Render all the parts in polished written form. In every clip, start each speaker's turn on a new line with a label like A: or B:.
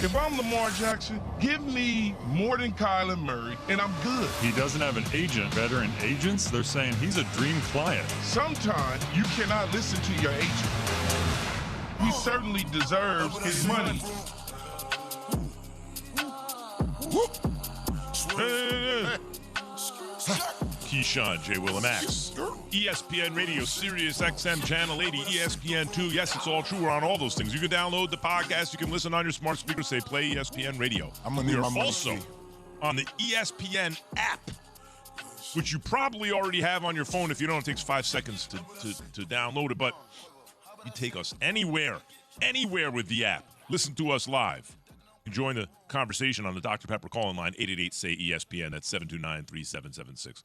A: If I'm Lamar Jackson, give me more than Kyler Murray, and I'm good.
B: He doesn't have an agent. Veteran agents, they're saying he's a dream client.
A: Sometimes you cannot listen to your agent. He certainly deserves his money.
C: Keyshawn, J. Willimax, ESPN Radio, Sirius XM Channel 80, ESPN2. Yes, it's all true. We're on all those things. You can download the podcast. You can listen on your smart speaker. Say play ESPN Radio.
D: I'm gonna need my money.
C: Also on the ESPN app, which you probably already have on your phone. If you don't, it takes 5 seconds to download it. But you take us anywhere with the app. Listen to us live. You can join the conversation on the Dr. Pepper call-in line, 888-SAY-ESPN. That's 729-3776.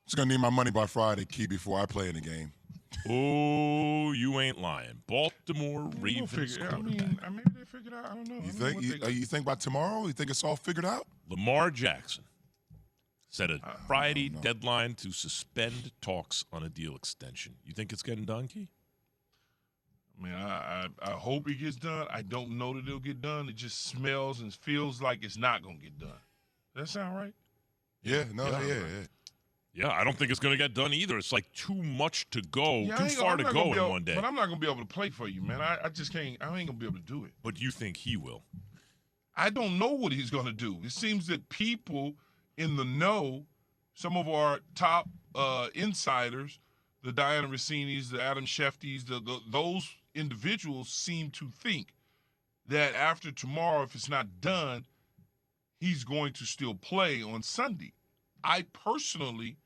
D: Just gonna need my money by Friday, Key, before I play in the game.
C: Oh, you ain't lying. Baltimore Ravens quarterback.
A: Maybe they figured out. I don't know.
D: You think by tomorrow? You think it's all figured out?
C: Lamar Jackson set a Friday deadline to suspend talks on a deal extension. You think it's getting done, Key?
A: I mean, I hope it gets done. I don't know that it'll get done. It just smells and feels like it's not going to get done. Does that sound right?
D: Yeah,
A: yeah.
C: Yeah, I don't think it's going to get done either. It's like too much to go, too far to go in one day.
A: But I'm not going to be able to play for you, man. I just can't. I ain't going to be able to do it.
C: But you think he will?
A: I don't know what he's going to do. It seems that people in the know, some of our top insiders, the Diana Rossinis, the Adam Scheftes, those individuals seem to think that after tomorrow, if it's not done, he's going to still play on Sunday. I personally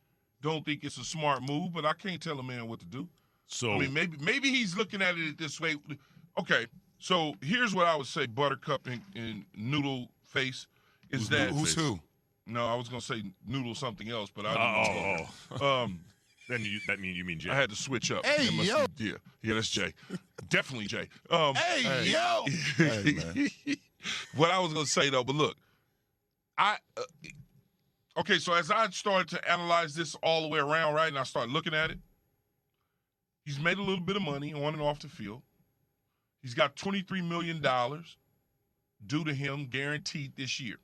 A: don't think it's a smart move, but I can't tell a man what to do.
C: So
A: I mean, maybe he's looking at it this way. Okay, so here's what I would say, Buttercup and Noodle Face, is that
D: who's who?
A: No, I was gonna say Noodle something else, but I don't know.
C: Then you mean Jay?
A: I had to switch up.
D: Hey, yo.
A: Yeah, that's Jay. Definitely Jay.
D: Hey, yo. Hey, man.
A: What I was gonna say though, but look, okay, so as I started to analyze this all the way around, right, and I started looking at it, he's made a little bit of money on and off the field. He's got $23 million due to him guaranteed this year.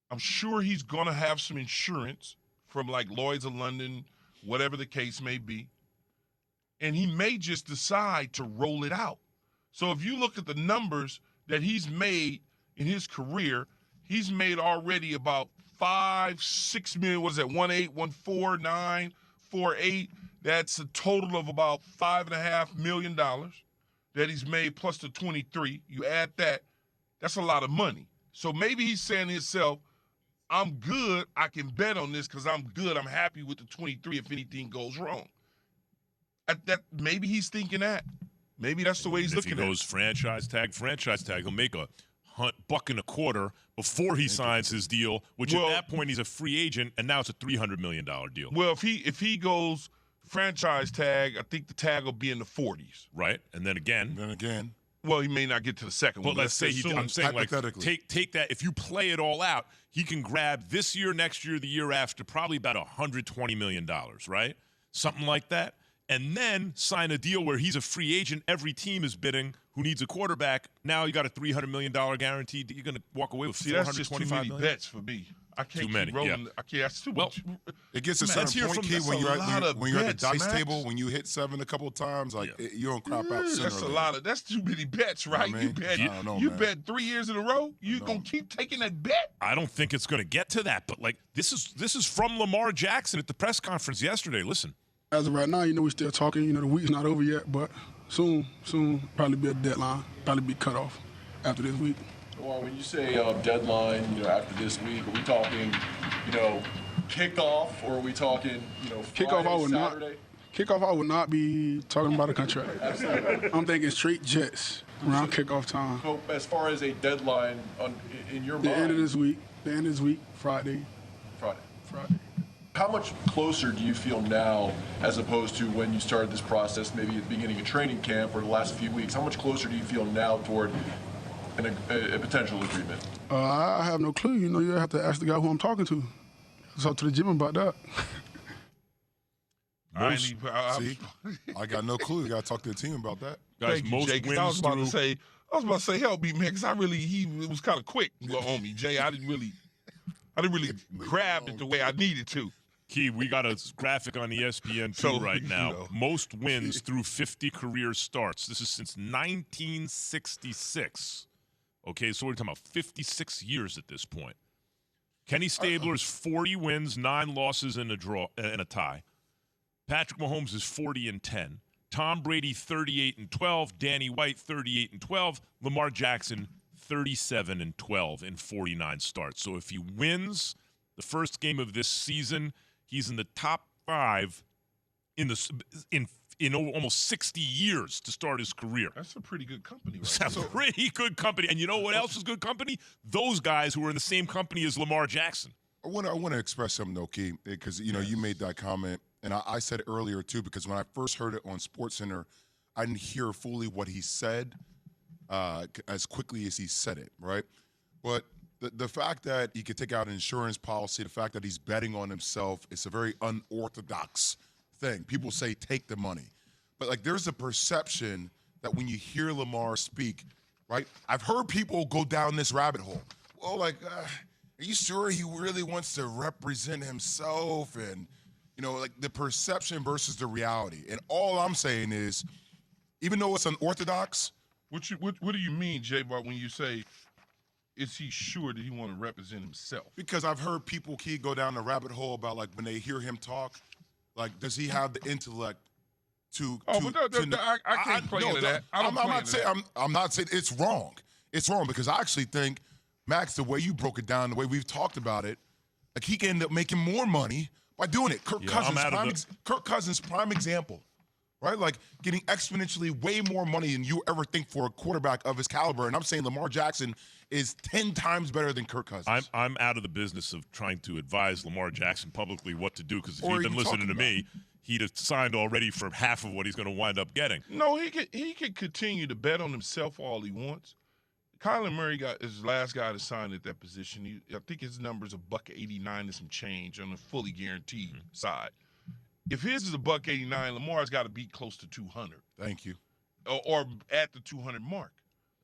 A: I'm sure he's going to have some insurance from like Lloyd's of London, whatever the case may be. And he may just decide to roll it out. So if you look at the numbers that he's made in his career, he's made already about 5-6 million. What is that? 1.8, 1.4, 9, 4.8. That's a total of about $5.5 million that he's made plus the 23. You add that, that's a lot of money. So maybe he's saying to himself, I'm good. I can bet on this because I'm good. I'm happy with the 23 if anything goes wrong. Maybe he's thinking that. Maybe that's the way he's looking at it.
C: If he goes franchise tag, he'll make $1.25 before he signs his deal, which at that point he's a free agent, and now it's a $300 million deal.
A: Well, if he goes franchise tag, I think the tag will be in the 40s.
C: Right, and then again.
A: Well, he may not get to the second one.
C: But let's say I'm saying like take that. If you play it all out, he can grab this year, next year, the year after, probably about $120 million, right? Something like that. And then sign a deal where he's a free agent. Every team is bidding who needs a quarterback. Now you got a $300 million guarantee. You're going to walk away with $425 million.
A: That's just too many bets for me. I can't keep rolling. Yeah. I can't. That's too much.
D: It gets a certain point, Key, when you're at the dice table, when you hit 7 a couple of times, you don't crop out.
A: That's too many bets, right? You bet 3 years in a row. You gonna keep taking that bet?
C: I don't think it's going to get to that. But like this is from Lamar Jackson at the press conference yesterday. Listen.
E: As of right now, we're still talking. The week's not over yet, but soon, probably be a deadline, probably be cut off after this week.
F: Well, when you say deadline, after this week, are we talking, kickoff, or are we talking, Friday, Saturday?
E: Kickoff, I would not be talking about a contract.
F: Absolutely.
E: I'm thinking straight Jets around kickoff time.
F: So as far as a deadline in your mind?
E: The end of this week, Friday.
F: How much closer do you feel now as opposed to when you started this process, maybe at the beginning of training camp or the last few weeks? How much closer do you feel now toward a potential agreement?
E: I have no clue. You have to ask the guy who I'm talking to. Talk to the gym about that.
D: I got no clue. You got to talk to the team about that.
A: Guys, Thank you, Jake. I was about to say, I was about to say, help me, man, because it was kind of quick on me, Jay. I didn't really grab it the way I needed to.
C: Key, we got a graphic on ESPN2 right now. Most wins through 50 career starts. This is since 1966. Okay, so we're talking about 56 years at this point. Kenny Stabler's 40 wins, 9 losses, and a tie. Patrick Mahomes is 40-10. Tom Brady 38-12. Danny White 38-12. Lamar Jackson 37-12 in 49 starts. So if he wins the first game of this season, he's in the top 5 in almost 60 years to start his career.
A: That's a pretty good company, right?
C: That's a pretty good company. And you know what else is good company? Those guys who are in the same company as Lamar Jackson.
D: I want to express something, though, Key, because, you made that comment, and I said it earlier, too, because when I first heard it on SportsCenter, I didn't hear fully what he said as quickly as he said it, right? But the fact that he could take out an insurance policy, the fact that he's betting on himself, it's a very unorthodox thing. People say take the money. But, there's a perception that when you hear Lamar speak, right, I've heard people go down this rabbit hole. Well, are you sure he really wants to represent himself? And, the perception versus the reality. And all I'm saying is, even though it's unorthodox.
A: What do you mean, J-Bar, when you say, is he sure that he want to represent himself?
D: Because I've heard people, Key, go down the rabbit hole about, when they hear him talk, does he have the intellect to?
A: I can't play into that. I'm
D: not saying it's wrong. It's wrong because I actually think, Max, the way you broke it down, the way we've talked about it, he can end up making more money by doing it. Kirk Cousins, prime example, right? Getting exponentially way more money than you ever think for a quarterback of his caliber. And I'm saying Lamar Jackson is 10 times better than Kirk Cousins.
C: I'm out of the business of trying to advise Lamar Jackson publicly what to do, because if he'd been listening to me, he'd have signed already for half of what he's going to wind up getting.
A: No, he could continue to bet on himself all he wants. Kyler Murray is the last guy to sign at that position. I think his number's $189 and some change on the fully guaranteed side. If his is $189, Lamar's got to be close to 200.
D: Thank you.
A: Or at the 200 mark.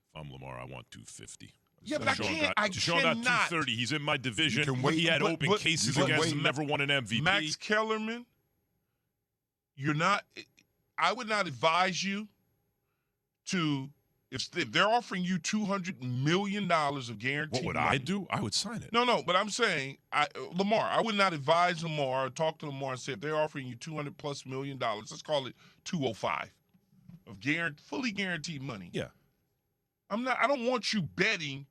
C: If I'm Lamar, I want 250.
A: Yeah, but I cannot.
C: Deshaun got 230. He's in my division. He had open cases against him, never won an MVP.
A: Max Kellerman, I would not advise you to, if they're offering you $200 million of guaranteed
C: What would
A: money,
C: I do? I would sign it.
A: No, but I'm saying, Lamar, I would not advise Lamar or talk to Lamar and say, if they're offering you $200+ million, let's call it 205 of fully guaranteed money.
C: Yeah.
A: I don't want you betting